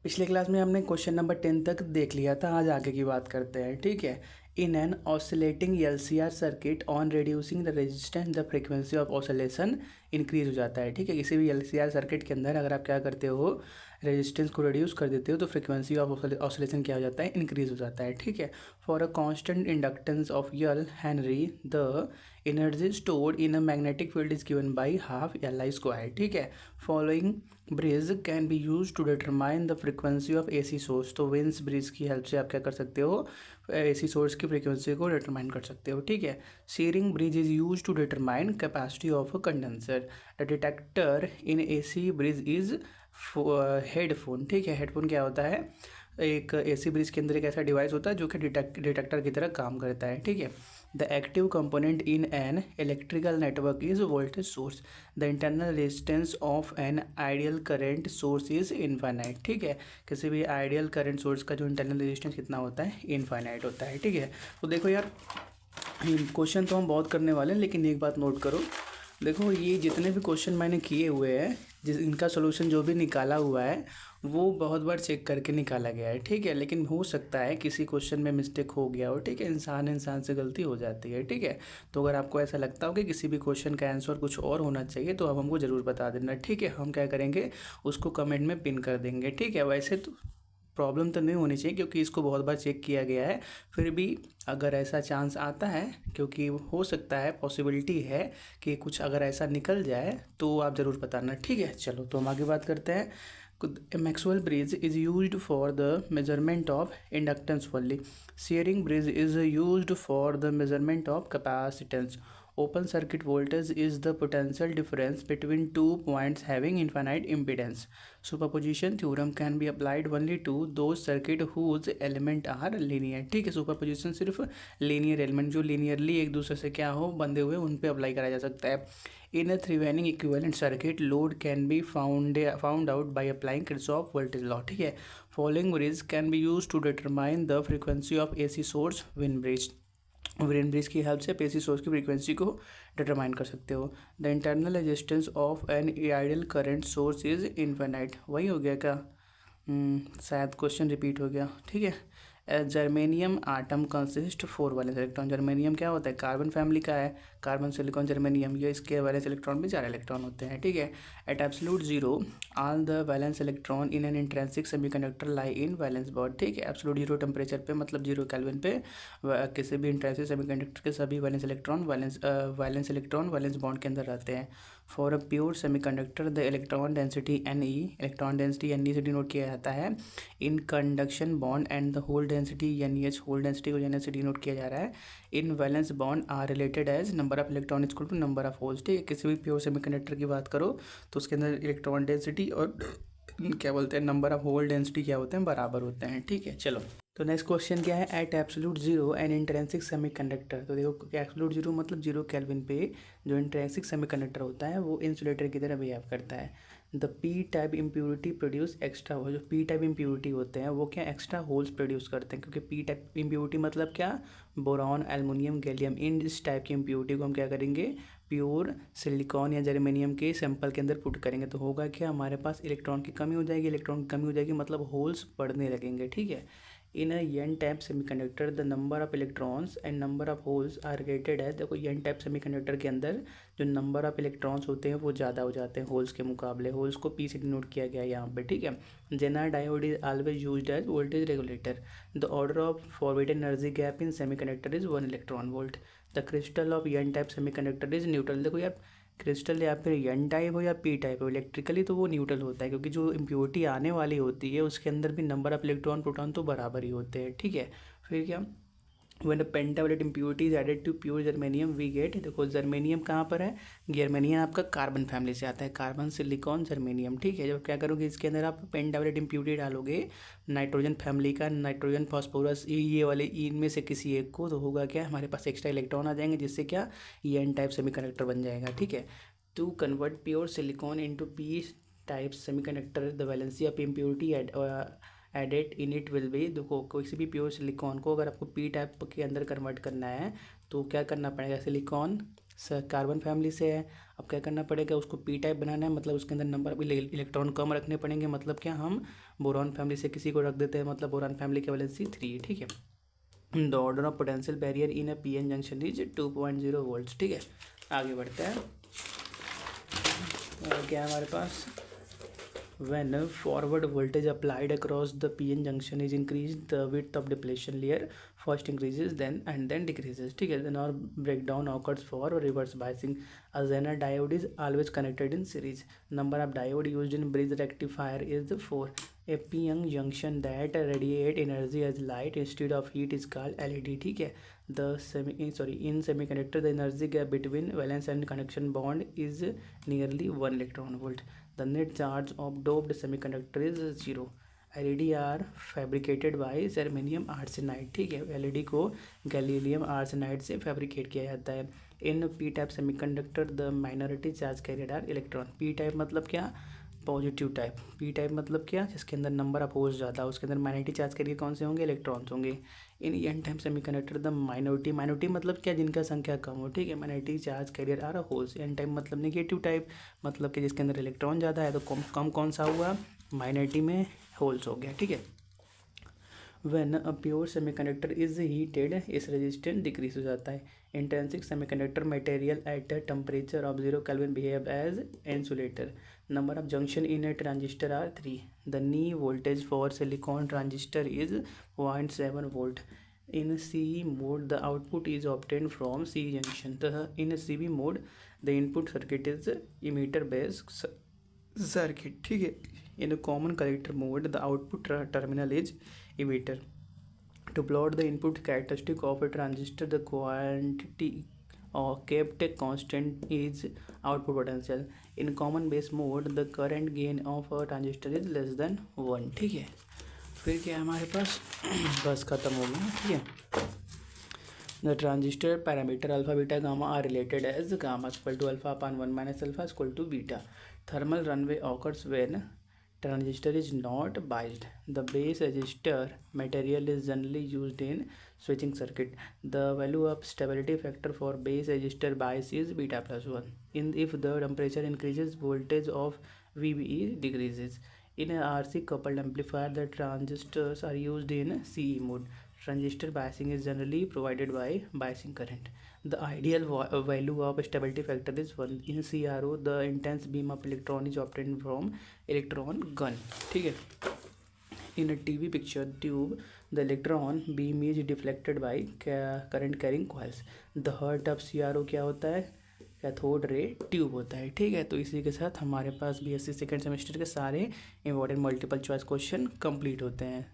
पिछले क्लास में हमने क्वेश्चन नंबर 10 तक देख लिया था। आज आगे की बात करते हैं, ठीक है। In an oscillating LCR circuit on reducing the resistance the frequency of oscillation increase हो जाता है, ठीक है। किसी भी एलसीआर सर्किट के अंदर अगर आप क्या करते हो, रेजिस्टेंस को रिड्यूस कर देते हो तो फ्रीक्वेंसी ऑफ ऑसिलेशन क्या हो जाता है, इंक्रीज हो जाता है, ठीक है। For a constant inductance of L henry the energy stored in a magnetic field is given by half L I square, ठीक है। Following bridge can be use to determine the frequency of AC source. तो Wien's bridge की help से आप क्या कर सकते हो, एसी सोर्स की फ्रिक्वेंसी को डिटरमाइन कर सकते हो, ठीक है। Schering bridge is use to determine capacity of a condenser. The detector in AC bridge is headphone, ठीक है। हेडफोन क्या होता है, एक एसी ब्रिज के अंदर एक ऐसा डिवाइस होता है जो कि डिटेक्टर की तरह काम करता है, ठीक है। The active component in an electrical network is voltage source. The internal resistance of an ideal current source is infinite, ठीक है। किसी भी आइडियल करंट सोर्स का जो इंटरनल रेजिस्टेंस कितना होता है, इनफाइनाइट होता है, ठीक है। तो देखो यार, क्वेश्चन तो हम बहुत करने वाले हैं, लेकिन एक बात नोट करो। देखो, ये जितने भी क्वेश्चन मैंने किए हुए हैं, इनका सोल्यूशन जो भी निकाला हुआ है वो बहुत बार चेक करके निकाला गया है, ठीक है। लेकिन हो सकता है किसी क्वेश्चन में मिस्टेक हो गया हो, ठीक है। इंसान से गलती हो जाती है, ठीक है। तो अगर आपको ऐसा लगता हो कि किसी भी क्वेश्चन का आंसर कुछ और होना चाहिए तो आप हमको ज़रूर बता देना, ठीक है। हम क्या करेंगे, उसको कमेंट में पिन कर देंगे, ठीक है। वैसे तो प्रॉब्लम तो नहीं होनी चाहिए क्योंकि इसको बहुत बार चेक किया गया है। फिर भी अगर ऐसा चांस आता है, क्योंकि हो सकता है, पॉसिबिलिटी है कि कुछ अगर ऐसा निकल जाए तो आप ज़रूर बताना, ठीक है। चलो तो हम आगे बात करते हैं। Maxwell bridge is used for the measurement of inductance only. Schering bridge is used for the measurement of capacitance. Open circuit voltage is the potential difference between two points having infinite impedance. Superposition theorem can be applied only to those circuit whose element are linear, ठीक है। Superposition सिर्फ linear element जो linearly एक दूसरे से क्या हो, बंधे हुए, उन पे अप्लाई करा जा सकता है। In a Thevenin equivalent circuit load can be found out by applying Kirchhoff voltage law, ठीक है। Following bridge can be use to determine the frequency of AC source Wien bridge. Wien bridge की help से आप AC source की frequency को determine कर सकते हो। The internal resistance of an ideal current source is infinite. वही हो गया क्या, शायद क्वेश्चन रिपीट हो गया, ठीक है। Germanium atom consist 4 valence electron. Germanium क्या होता है, कार्बन फैमिली का है, कार्बन सिलिकॉन जर्मेनियम। ये इसके वैलेंस इलेक्ट्रॉन भी 4 इलेक्ट्रॉन होते हैं, ठीक है। At absolute zero all the valence electron in an intrinsic semiconductor lie in valence bond, ठीक है। एब्सोल्यूट जीरो टेम्परेचर पे, मतलब 0 केल्विन पे किसी भी इंट्रिंसिक सेमीकंडक्टर के सभी वैलेंस इलेक्ट्रॉन वैलेंस बॉन्ड के अंदर रहते हैं। For a pure semiconductor the electron density NE, electron density NE से डिनोट किया जाता है। In conduction bond and the hole density NEH, hole density को NH से डिनोट किया जा रहा है। In valence bond are related as number of electron equal to number of holes, ठीक है। किसी भी प्योर सेमीकंडक्टर की बात करो तो उसके अंदर इलेक्ट्रॉन डेंसिटी और क्या बोलते हैं, नंबर ऑफ होल डेंसिटी क्या होते हैं, बराबर होते हैं, ठीक है। चलो तो नेक्स्ट क्वेश्चन क्या है, at absolute zero an intrinsic semiconductor. तो देखो एब्सोल्यूट जीरो मतलब 0 केल्विन पे जो इंट्रिंसिक सेमीकंडक्टर होता है वो इंसुलेटर की तरह बिहेव करता है। The P type impurity produce extra, जो पी टाइप इम्प्योरिटी होते हैं वो क्या एक्स्ट्रा होल्स प्रोड्यूस करते हैं, क्योंकि पी टाइप इम्प्योरिटी मतलब क्या, बोरॉन, एल्युमिनियम, गैलियम। इन इस टाइप की इम्प्योरिटी को हम क्या करेंगे, प्योर सिलिकॉन या जर्मेनियम के सैंपल के अंदर पुट करेंगे तो होगा क्या, हमारे पास इलेक्ट्रॉन की कमी हो जाएगी। इलेक्ट्रॉन की कमी हो जाएगी मतलब होल्स बढ़ने लगेंगे, ठीक है। In a N type semiconductor the number of electrons and number of holes are rated है। देखो एन टाइप सेमीकंडक्टर के अंदर जो नंबर ऑफ इलेक्ट्रॉन्स होते हैं वो ज़्यादा हो जाते हैं होल्स के मुकाबले। होल्स को पी से डिनोट किया गया है यहाँ पे, ठीक है। Zener diode is always used as voltage regulator. The order of forward energy gap in semiconductor is 1 electron volt. The crystal of N type semiconductor is neutral. देखो यार, क्रिस्टल या फिर एन टाइप हो या पी टाइप हो, electrically तो वो neutral होता है, क्योंकि जो इम्प्योरिटी आने वाली होती है उसके अंदर भी नंबर ऑफ इलेक्ट्रॉन प्रोटॉन तो बराबर ही होते हैं, ठीक है। फिर क्या, when a pentavalent impurity is added to pure germanium we get, देखो जर्मेनियम कहाँ पर है, जर्मेनियम आपका कार्बन फैमिली से आता है, कार्बन सिलिकॉन जर्मेनियम, ठीक है। जब क्या करोगे इसके अंदर आप पेंटावलेट इम्प्योरिटी डालोगे नाइट्रोजन फैमिली का, नाइट्रोजन फास्फोरस, ये वाले इनमें से किसी एक को, तो होगा क्या, हमारे पास एक्स्ट्रा इलेक्ट्रॉन आ जाएंगे जिससे क्या ये एन टाइप सेमीकंडक्टर बन जाएगा, ठीक है। To convert pure silicon into P type semiconductor the valency of impurity added in it will be, देखो किसी भी प्योर सिलिकॉन को अगर आपको पी टाइप के अंदर कन्वर्ट करना है तो क्या करना पड़ेगा, सिलिकॉन कार्बन फैमिली से है। अब क्या करना पड़ेगा, उसको पी टाइप बनाना है, मतलब उसके अंदर नंबर इलेक्ट्रॉन कम रखने पड़ेंगे। मतलब क्या, हम बोरॉन फैमिली से किसी को रख देते हैं, मतलब बोरॉन फैमिली की वैलेंसी 3, ठीक है। The order of potential barrier in a PN junction is 2.0 volts, ठीक है। आगे बढ़ते हैं। और क्या है हमारे पास, when forward voltage applied across the PN junction is increased, the width of depletion layer first increases then decreases, ठीक है। then our breakdown occurs for reverse biasing. A Zener diode is always connected in series. Number of diode used in bridge rectifier is 4. A PN junction that radiate energy as light instead of heat is called LED, ठीक है। in semiconductor the energy gap between valence and connection bond is nearly 1 electron volt. The net charge of doped semiconductor is 0. LED are fabricated by germanium arsenide, ठीक है। LED को गैलीलियम arsenide से fabricate किया जाता है। In P type semiconductor the minority charge carrier are electron. P type मतलब क्या, positive type. P type मतलब क्या, जिसके अंदर नंबर ऑफ होल्स ज़्यादा, उसके अंदर माइनॉरिटी चार्ज कैरियर कौन से होंगे, इलेक्ट्रॉन्स होंगे। In N type semiconductor the minority मतलब क्या, जिनका संख्या कम हो, ठीक है। Minority charge carrier are holes. N type मतलब नेगेटिव टाइप, मतलब कि जिसके अंदर इलेक्ट्रॉन ज़्यादा है, तो कम कौन सा हुआ, माइनॉरिटी में होल्स हो गया, ठीक है। when a pure semiconductor is heated इस रेजिस्टेंस डिक्रीज हो जाता है। Intrinsic semiconductor material at a temperature of 0 Kelvin behave as insulator. Number of junction in a transistor are 3. The knee voltage for silicon transistor is 0.7 volt. In CE mode the output is obtained from C junction. In CB mode the input circuit is emitter based circuit, ठीक है। In a common collector mode the output terminal is emitter. To plot the input characteristic of a transistor, the quantity kept constant is output potential. In common base mode the current gain of a transistor is less than 1, ठीक है। फिर क्या है हमारे पास, बस खत्म हो गया, ठीक है। The transistor parameter alpha beta gamma are related as gamma equal to alpha upon 1 minus alpha is equal to beta. Thermal runaway occurs when transistor is not biased. The base resistor material is generally used in switching circuit. The value of stability factor for base resistor bias is beta plus 1. If the temperature increases, voltage of VBE decreases. In a RC coupled amplifier, the transistors are used in CE mode. Transistor biasing is generally provided by biasing current. The ideal value of stability factor is 1. In CRO, the intense beam of electron is obtained from electron gun, ठीक है। In a TV picture tube, the electron beam is deflected by current carrying coils. The heart of CRO क्या होता है, cathode ray tube होता है, ठीक है। तो इसी के साथ हमारे पास BSc सेकेंड सेमेस्टर के सारे important multiple choice question complete होते हैं।